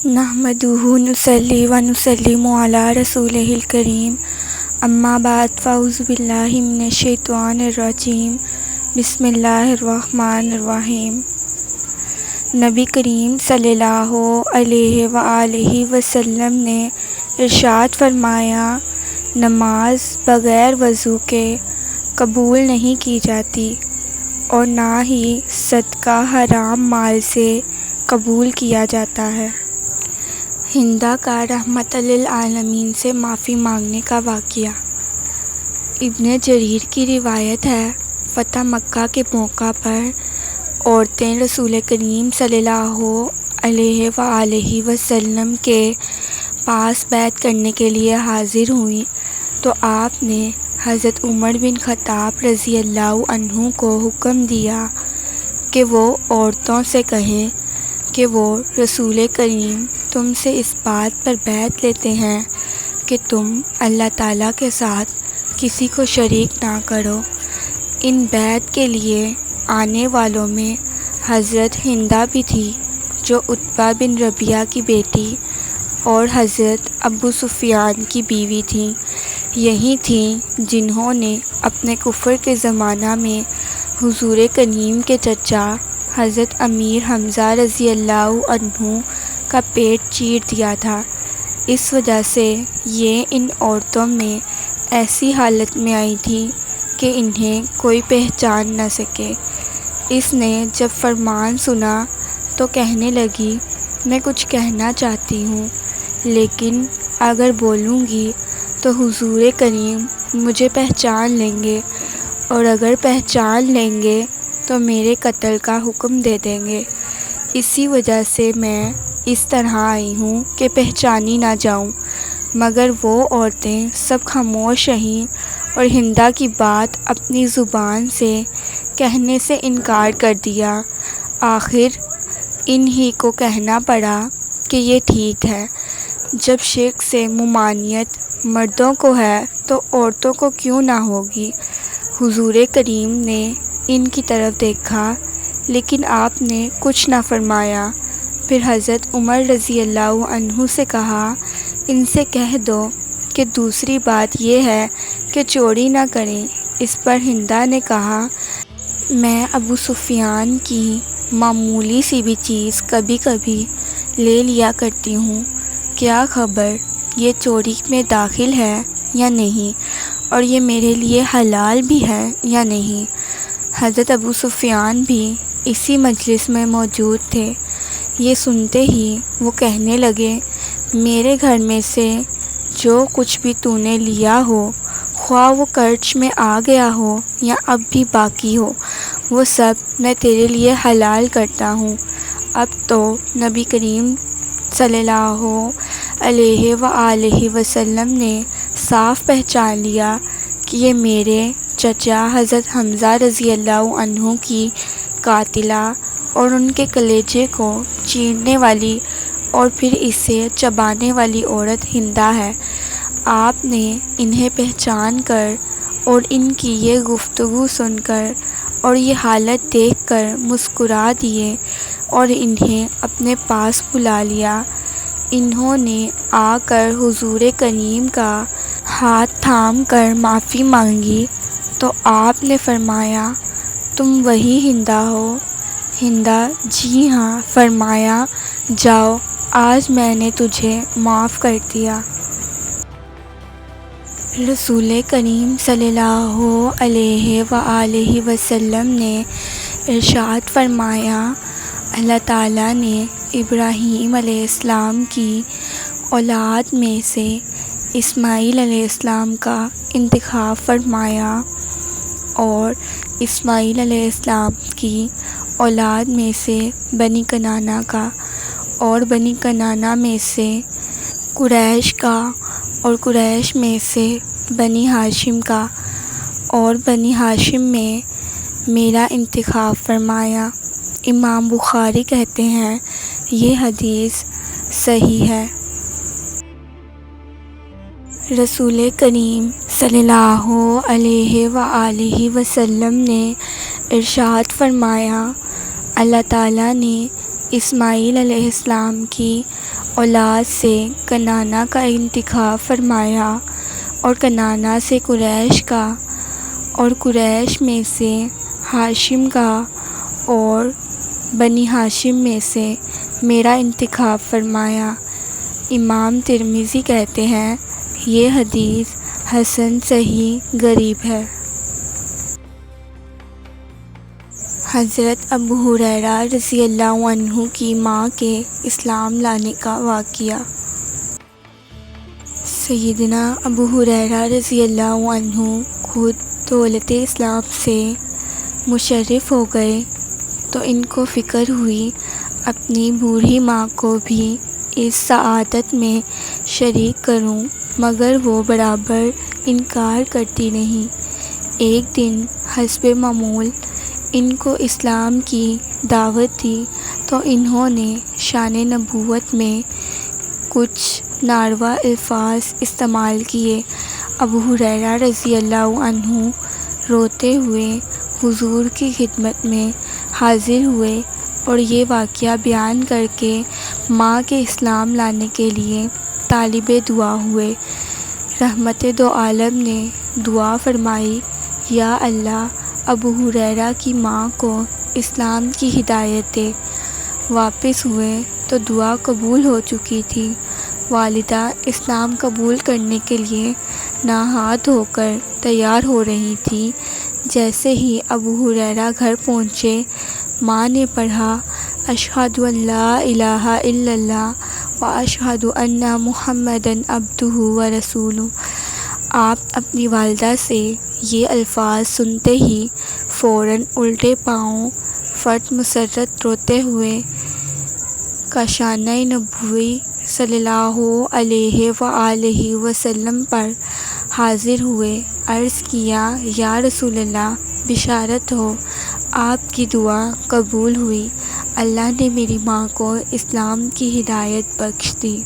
نحمدہ نصلی و نسلم علی رسولہ الکریم، اما بعد فاعوذ باللہ من الشیطان الرجیم، بسم اللہ الرحمن الرحیم۔ نبی کریم صلی اللہ علیہ وآلہ وسلم نے ارشاد فرمایا، نماز بغیر وضو کے قبول نہیں کی جاتی اور نہ ہی صدقہ حرام مال سے قبول کیا جاتا ہے۔ ہندا کا رحمت للعالمین سے معافی مانگنے کا واقعہ۔ ابن جریر کی روایت ہے، فتح مکہ کے موقع پر عورتیں رسول کریم صلی اللہ علیہ وآلہ وسلم کے پاس بیعت کرنے کے لیے حاضر ہوئیں تو آپ نے حضرت عمر بن خطاب رضی اللہ عنہ کو حکم دیا کہ وہ عورتوں سے کہیں کہ وہ رسول کریم تم سے اس بات پر بیعت لیتے ہیں کہ تم اللہ تعالیٰ کے ساتھ کسی کو شریک نہ کرو۔ ان بیعت کے لیے آنے والوں میں حضرت ہندا بھی تھی جو عتبہ بن ربیعہ کی بیٹی اور حضرت ابو سفیان کی بیوی تھیں۔ یہی تھیں جنہوں نے اپنے کفر کے زمانہ میں حضور کریم کے چچا حضرت امیر حمزہ رضی اللہ عنہ کا پیٹ چیر دیا تھا۔ اس وجہ سے یہ ان عورتوں میں ایسی حالت میں آئی تھی کہ انہیں کوئی پہچان نہ سکے۔ اس نے جب فرمان سنا تو کہنے لگی، میں کچھ کہنا چاہتی ہوں، لیکن اگر بولوں گی تو حضور کریم مجھے پہچان لیں گے، اور اگر پہچان لیں گے تو میرے قتل کا حکم دے دیں گے۔ اسی وجہ سے میں اس طرح آئی ہوں کہ پہچانی نہ جاؤں۔ مگر وہ عورتیں سب خاموش رہیں اور ہندا کی بات اپنی زبان سے کہنے سے انکار کر دیا۔ آخر انہی کو کہنا پڑا کہ یہ ٹھیک ہے، جب شرک سے ممانعت مردوں کو ہے تو عورتوں کو کیوں نہ ہوگی۔ حضور کریم نے ان کی طرف دیکھا لیکن آپ نے کچھ نہ فرمایا۔ پھر حضرت عمر رضی اللہ عنہ سے کہا، ان سے کہہ دو کہ دوسری بات یہ ہے کہ چوری نہ کریں۔ اس پر ہندا نے کہا، میں ابو سفیان کی معمولی سی بھی چیز کبھی کبھی لے لیا کرتی ہوں، کیا خبر یہ چوری میں داخل ہے یا نہیں، اور یہ میرے لیے حلال بھی ہے یا نہیں۔ حضرت ابو سفیان بھی اسی مجلس میں موجود تھے۔ یہ سنتے ہی وہ کہنے لگے، میرے گھر میں سے جو کچھ بھی تو نے لیا ہو، خواہ وہ قرض میں آ گیا ہو یا اب بھی باقی ہو، وہ سب میں تیرے لیے حلال کرتا ہوں۔ اب تو نبی کریم صلی اللہ علیہ وآلہ وسلم نے صاف پہچان لیا کہ یہ میرے چچا حضرت حمزہ رضی اللہ عنہ کی قاتلہ اور ان کے کلیجے کو چیرنے والی اور پھر اسے چبانے والی عورت ہندا ہے۔ آپ نے انہیں پہچان کر اور ان کی یہ گفتگو سن کر اور یہ حالت دیکھ کر مسکرا دیے اور انہیں اپنے پاس بلا لیا۔ انہوں نے آ کر حضور کریم کا ہاتھ تھام کر معافی مانگی تو آپ نے فرمایا، تم وہی ہندا ہو؟ ہندا، جی ہاں۔ فرمایا، جاؤ، آج میں نے تجھے معاف کر دیا۔ رسول کریم صلی اللہ علیہ وآلہ وسلم نے ارشاد فرمایا، اللہ تعالیٰ نے ابراہیم علیہ السلام کی اولاد میں سے اسماعیل علیہ السلام کا انتخاب فرمایا، اور اسماعیل علیہ السلام کی اولاد میں سے بنی کنانہ کا، اور بنی کنانہ میں سے قریش کا، اور قریش میں سے بنی ہاشم کا، اور بنی ہاشم میں میرا انتخاب فرمایا۔ امام بخاری کہتے ہیں یہ حدیث صحیح ہے۔ رسول کریم صلی اللہ علیہ وآلہ وسلم نے ارشاد فرمایا، اللہ تعالیٰ نے اسماعیل علیہ السلام کی اولاد سے کنعانہ کا انتخاب فرمایا اور کنعانہ سے قریش کا اور قریش میں سے ہاشم کا اور بنی ہاشم میں سے میرا انتخاب فرمایا۔ امام ترمذی کہتے ہیں یہ حدیث حسن صحیح غریب ہے۔ حضرت ابو ہریرہ رضی اللہ عنہ کی ماں کے اسلام لانے کا واقعہ۔ سیدنا ابو ہریرہ رضی اللہ عنہ خود دولت اسلام سے مشرف ہو گئے تو ان کو فکر ہوئی اپنی بوڑھی ماں کو بھی اس سعادت میں شریک کروں، مگر وہ برابر انکار کرتی نہیں۔ ایک دن حسب معمول ان کو اسلام کی دعوت دی تو انہوں نے شان نبوت میں کچھ ناروا الفاظ استعمال کیے۔ ابو ہریرہ رضی اللہ عنہ روتے ہوئے حضور کی خدمت میں حاضر ہوئے اور یہ واقعہ بیان کر کے ماں کے اسلام لانے کے لیے طالب دعا ہوئے۔ رحمت دو عالم نے دعا فرمائی، یا اللہ ابو ہریرہ کی ماں کو اسلام کی ہدایت دے۔ واپس ہوئے تو دعا قبول ہو چکی تھی۔ والدہ اسلام قبول کرنے کے لیے نہا دھو کر تیار ہو رہی تھی۔ جیسے ہی ابو ہریرہ گھر پہنچے، ماں نے پڑھا اشہد ان لا الہ الا اللہ واشہد ان محمدا عبدہ ورسولہ۔ آپ اپنی والدہ سے یہ الفاظ سنتے ہی فوراً الٹے پاؤں فٹ مسرت روتے ہوئے کاشانہ نبوی صلی اللہ علیہ وآلہ وسلم پر حاضر ہوئے۔ عرض کیا، یا رسول اللہ، بشارت ہو، آپ کی دعا قبول ہوئی، اللہ نے میری ماں کو اسلام کی ہدایت بخش دی۔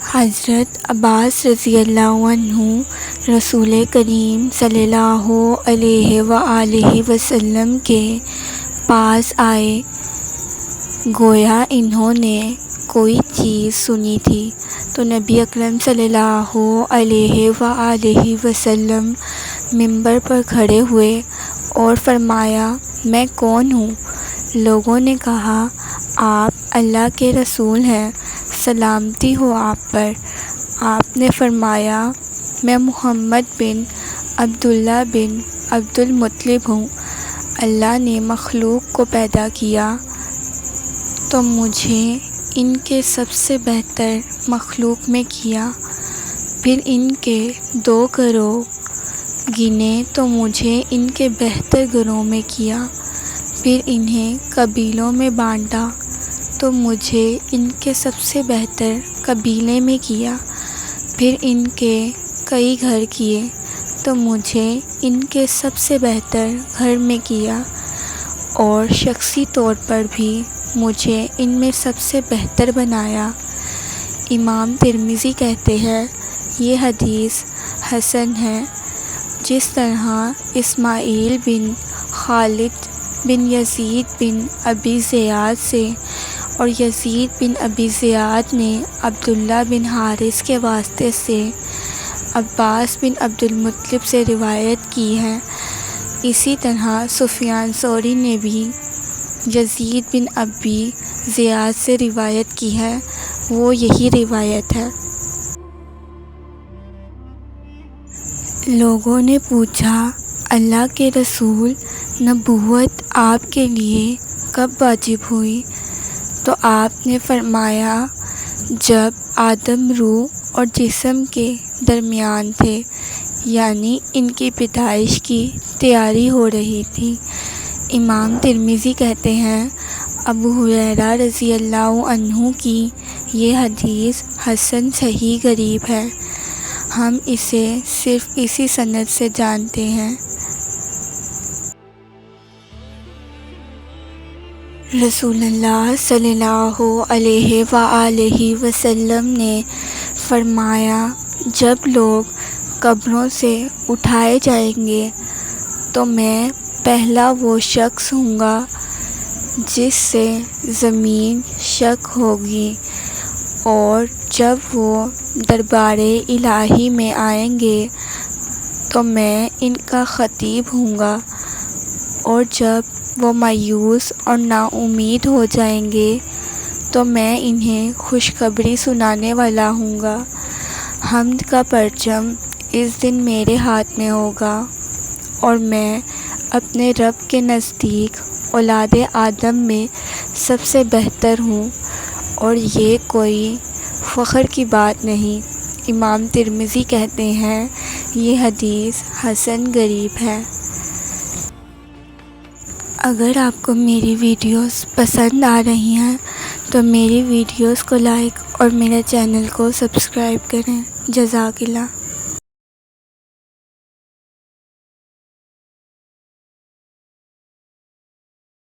حضرت عباس رضی اللہ عنہ رسول کریم صلی اللہ علیہ وآلہ وسلم کے پاس آئے، گویا انہوں نے کوئی چیز سنی تھی تو نبی اکرم صلی اللہ علیہ وآلہ وسلم منبر پر کھڑے ہوئے اور فرمایا، میں کون ہوں؟ لوگوں نے کہا، آپ اللہ کے رسول ہیں، سلامتی ہو آپ پر۔ آپ نے فرمایا، میں محمد بن عبداللہ بن عبد المطلب ہوں۔ اللہ نے مخلوق کو پیدا کیا تو مجھے ان کے سب سے بہتر مخلوق میں کیا، پھر ان کے 2 گروہ گنے تو مجھے ان کے بہتر گروہ میں کیا، پھر انہیں قبیلوں میں بانٹا تو مجھے ان کے سب سے بہتر قبیلے میں کیا، پھر ان کے کئی گھر کیے تو مجھے ان کے سب سے بہتر گھر میں کیا، اور شخصی طور پر بھی مجھے ان میں سب سے بہتر بنایا۔ امام ترمذی کہتے ہیں یہ حدیث حسن ہے۔ جس طرح اسماعیل بن خالد بن یزید بن ابی زیاد سے اور یزید بن ابی زیاد نے عبداللہ بن حارث کے واسطے سے عباس بن عبد المطلب سے روایت کی ہے، اسی طرح سفیان ثوری نے بھی یزید بن ابی زیاد سے روایت کی ہے، وہ یہی روایت ہے۔ لوگوں نے پوچھا، اللہ کے رسول، نبوت آپ کے لیے کب واجب ہوئی؟ تو آپ نے فرمایا، جب آدم روح اور جسم کے درمیان تھے، یعنی ان کی پیدائش کی تیاری ہو رہی تھی۔ امام ترمذی کہتے ہیں ابو ہریرہ رضی اللہ عنہ کی یہ حدیث حسن صحیح غریب ہے، ہم اسے صرف اسی سند سے جانتے ہیں۔ رسول اللہ صلی اللہ علیہ وآلہ وسلم نے فرمایا، جب لوگ قبروں سے اٹھائے جائیں گے تو میں پہلا وہ شخص ہوں گا جس سے زمین شک ہوگی، اور جب وہ دربار الہی میں آئیں گے تو میں ان کا خطیب ہوں گا، اور جب وہ مایوس اور نا امید ہو جائیں گے تو میں انہیں خوشخبری سنانے والا ہوں گا۔ حمد کا پرچم اس دن میرے ہاتھ میں ہوگا، اور میں اپنے رب کے نزدیک اولاد آدم میں سب سے بہتر ہوں، اور یہ کوئی فخر کی بات نہیں۔ امام ترمذی کہتے ہیں یہ حدیث حسن غریب ہے۔ اگر آپ کو میری ویڈیوز پسند آ رہی ہیں تو میری ویڈیوز کو لائک اور میرے چینل کو سبسکرائب کریں۔ جزاک اللہ۔